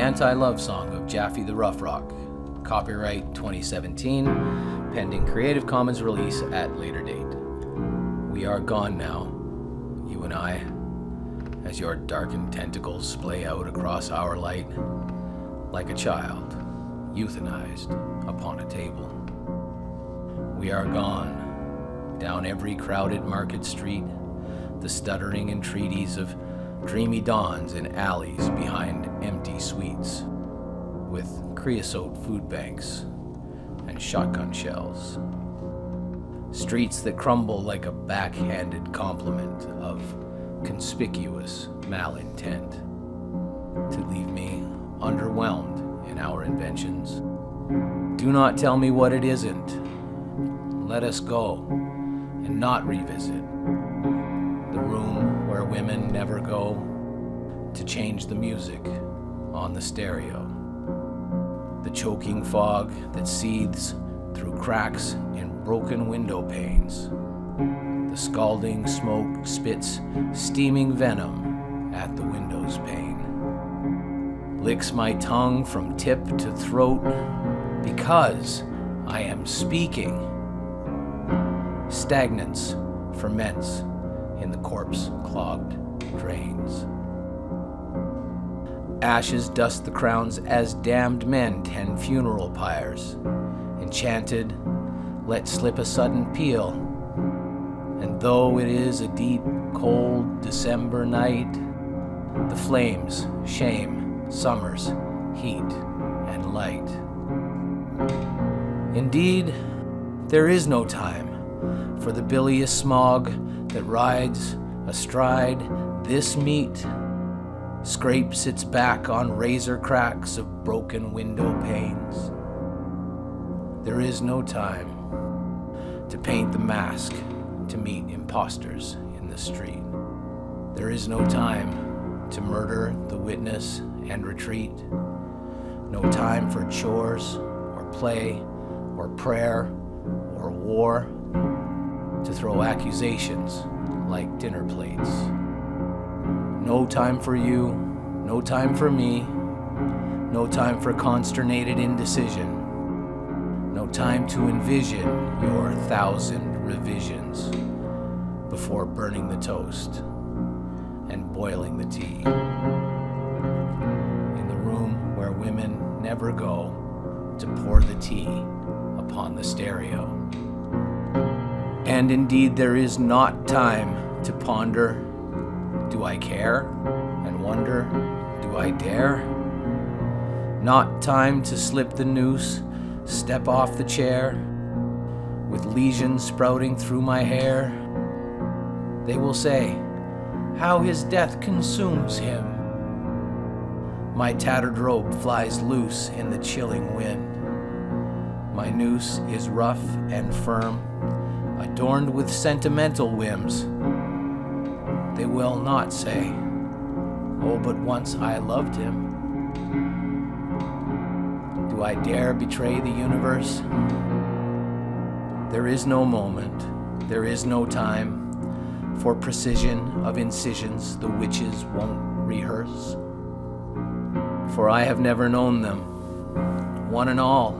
anti-love song of Jaffy the Prufrock. Copyright 2017, pending Creative Commons release at later date. We are gone now, you and I, as your darkened tentacles splay out across our light, like a child, euthanized upon a table. We are gone, down every crowded market street, the stuttering entreaties of dreamy dawns in alleys behind empty suites, with creosote food banks and shotgun shells. Streets that crumble like a backhanded compliment of conspicuous malintent, to leave me underwhelmed in our inventions. Do not tell me what it isn't. Let us go and not revisit the room where women never go to change the music on the stereo. The choking fog that seethes through cracks in broken window panes. The scalding smoke spits steaming venom at the window's pane. Licks my tongue from tip to throat because I am speaking. Stagnance ferments in the corpse-clogged drains. Ashes dust the crowns as damned men tend funeral pyres. Enchanted, let slip a sudden peal. And though it is a deep, cold December night, the flames shame summer's heat and light. Indeed, there is no time for the bilious smog that rides astride this meat, scrapes its back on razor cracks of broken window panes. There is no time to paint the mask to meet imposters in the street. There is no time to murder the witness and retreat. No time for chores or play or prayer or war, to throw accusations like dinner plates. No time for you, no time for me, no time for consternated indecision, no time to envision your 1,000 revisions before burning the toast and boiling the tea. In the room where women never go to pour the tea upon the stereo. And indeed, there is not time to ponder, do I care? And wonder, do I dare? Not time to slip the noose, step off the chair, with lesions sprouting through my hair. They will say, how his death consumes him. My tattered robe flies loose in the chilling wind. My noose is rough and firm, adorned with sentimental whims. They will not say, oh, but once I loved him. Do I dare betray the universe? There is no moment, there is no time for precision of incisions the witches won't rehearse. For I have never known them, one and all,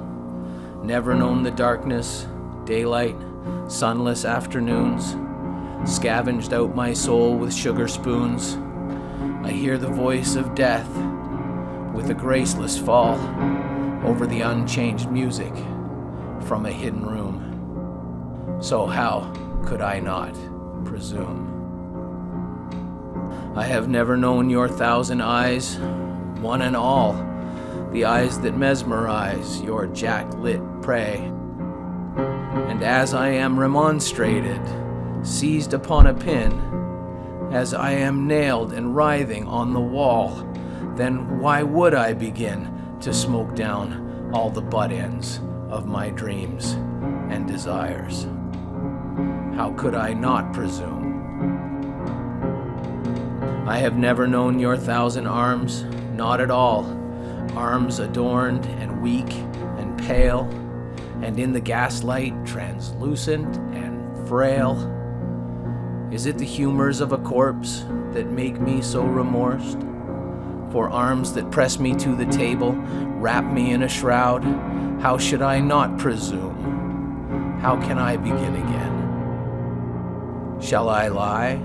never known the darkness, daylight, sunless afternoons, scavenged out my soul with sugar spoons. I hear the voice of death with a graceless fall over the unchanged music from a hidden room. So how could I not presume? I have never known your 1,000 eyes, one and all, the eyes that mesmerize your jack-lit prey. And as I am remonstrated, seized upon a pin, as I am nailed and writhing on the wall, then why would I begin to smoke down all the butt ends of my dreams and desires? How could I not presume? I have never known your 1,000 arms, not at all, arms adorned and weak and pale, and in the gaslight translucent and frail. Is it the humors of a corpse that make me so remorsed? For arms that press me to the table, wrap me in a shroud. How should I not presume? How can I begin again? Shall I lie?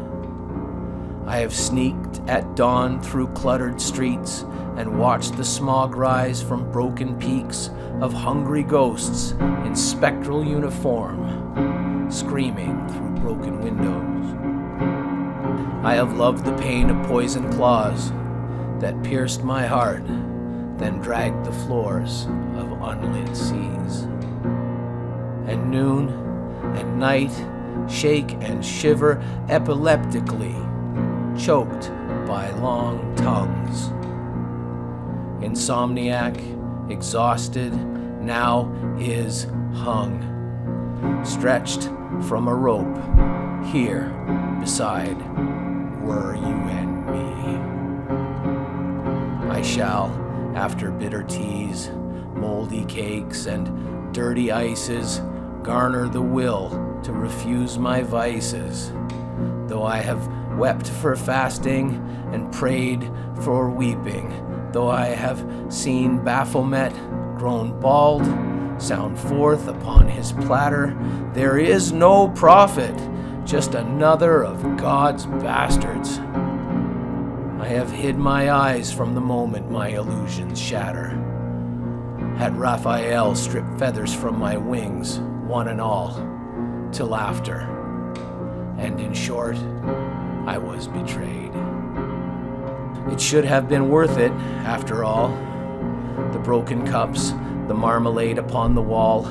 I have sneaked at dawn through cluttered streets and watched the smog rise from broken peaks of hungry ghosts in spectral uniform, screaming through broken windows. I have loved the pain of poison claws that pierced my heart, then dragged the floors of unlit seas. At noon, at night, shake and shiver epileptically, choked by long tongues. Insomniac, exhausted, now is hung, stretched from a rope, here beside were you and me. I shall, after bitter teas, moldy cakes, and dirty ices, garner the will to refuse my vices, though I have wept for fasting and prayed for weeping, though I have seen Baphomet grown bald sound forth upon his platter, there is no prophet, just another of God's bastards. I have hid my eyes from the moment my illusions shatter. Had Raphael strip feathers from my wings, one and all, to laughter. And in short, I was betrayed. It should have been worth it, after all. The broken cups, the marmalade upon the wall,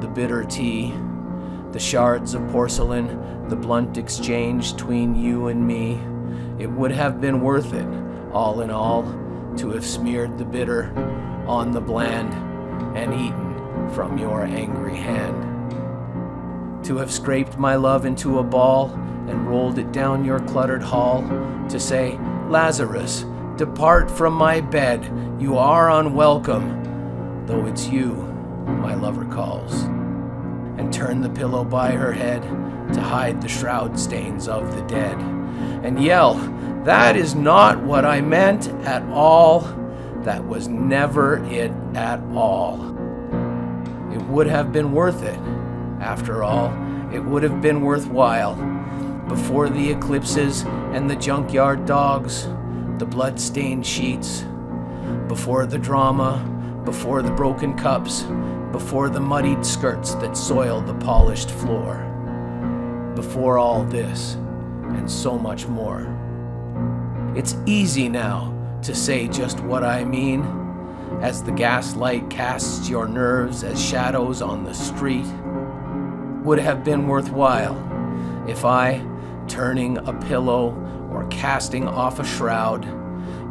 the bitter tea, the shards of porcelain, the blunt exchange between you and me. It would have been worth it, all in all, to have smeared the bitter on the bland and eaten from your angry hand. To have scraped my love into a ball and rolled it down your cluttered hall, to say, Lazarus, depart from my bed, you are unwelcome, though it's you my lover calls, and turn the pillow by her head to hide the shroud stains of the dead, and yell, that is not what I meant at all, that was never it at all. It would have been worth it, after all, it would have been worthwhile, before the eclipses and the junkyard dogs, the blood-stained sheets, before the drama, before the broken cups, before the muddied skirts that soiled the polished floor, before all this, and so much more. It's easy now to say just what I mean, as the gaslight casts your nerves as shadows on the street. Would have been worthwhile if I, turning a pillow or casting off a shroud,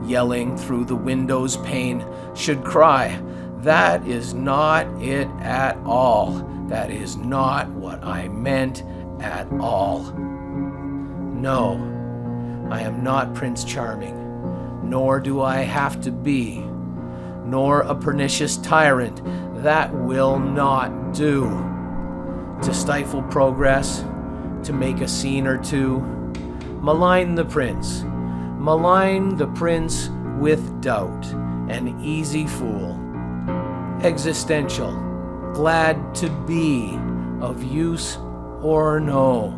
yelling through the window's pane, should cry, that is not it at all. That is not what I meant at all. No, I am not Prince Charming, nor do I have to be, nor a pernicious tyrant. That will not do. To stifle progress, to make a scene or two, malign the prince with doubt, an easy fool, existential, glad to be, of use or no,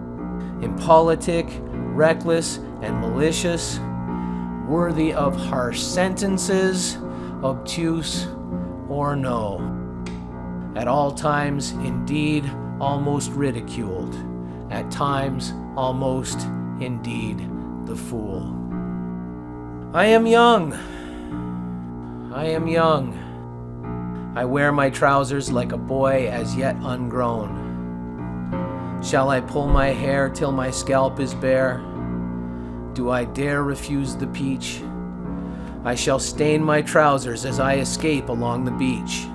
impolitic, reckless, and malicious, worthy of harsh sentences, obtuse or no, at all times indeed almost ridiculed, at times almost indeed the fool. I am young. I wear my trousers like a boy as yet ungrown. Shall I pull my hair till my scalp is bare? Do I dare refuse the peach? I shall stain my trousers as I escape along the beach.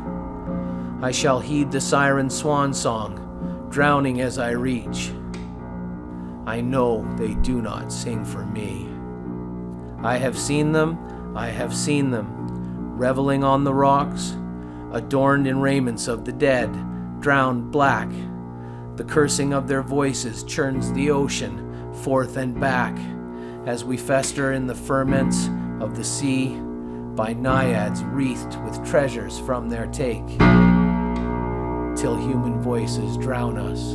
I shall heed the siren swan song, drowning as I reach. I know they do not sing for me. I have seen them, reveling on the rocks, adorned in raiments of the dead, drowned black. The cursing of their voices churns the ocean forth and back, as we fester in the ferments of the sea by naiads wreathed with treasures from their take, till human voices drown us